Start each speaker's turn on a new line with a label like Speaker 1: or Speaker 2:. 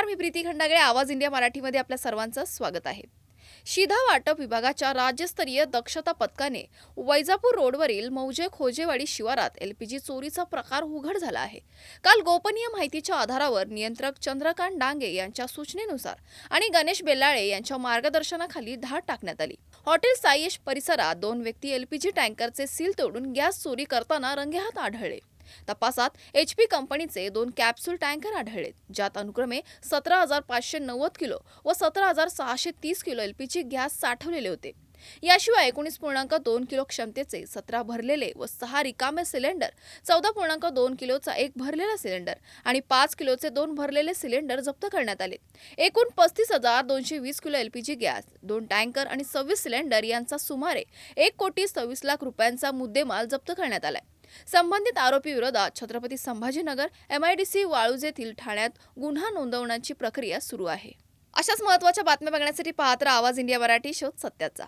Speaker 1: नमस्कार, मी प्रीती खंडागळे. आवाज इंडिया मराठीमध्ये आपल्या सर्वांचं स्वागत आहे. शिधा वाटप विभागाच्या राज्यस्तरीय दक्षता पथकाने वैजापूर रोडवरील मौजे खोजेवाडी शिवारात एलपीजी चोरीचा प्रकार उघड झाला आहे. काल गोपनीय माहितीच्या आधारावर नियंत्रक चंद्रकांत डांगे यांच्या सूचनेनुसार आणि गणेश बेल्लाळे यांच्या मार्गदर्शनाखाली धाड टाकण्यात आली. हॉटेल साईश परिसरात 2 व्यक्ती एलपीजी टँकरचे सील तोडून गॅस चोरी करताना रंगेहात आढळले. तपासात HP कंपनीचे 2 कॅप्सूल टँकर आढळले, ज्यात अनुक्रमे 17,590 किलो व 17,630 किलो एलपीजी गॅस साठवलेले होते. याशिवाय 19.2 किलो क्षमतेचे 17 भरलेले व 6 रिकामे सिलेंडर, 14.2 किलोचा 1 भरलेला सिलेंडर आणि 5 किलोचे 2 भरलेले सिलेंडर जप्त करण्यात आले. एकूण 35,220 किलो एलपीजी गॅस, 2 टँकर आणि 26 सिलेंडर यांचा सुमारे 1,26,00,000 रुपयांचा मुद्देमाल जप्त करण्यात आलाय. संबंधित आरोपी विरोधात छत्रपती संभाजीनगर MIDC वाळूज येथील ठाण्यात गुन्हा नोंदवण्याची प्रक्रिया सुरू आहे. अशाच महत्त्वाच्या बातम्या बघण्यासाठी पाहत राहा आवाज इंडिया मराठी, शोध सत्याचा.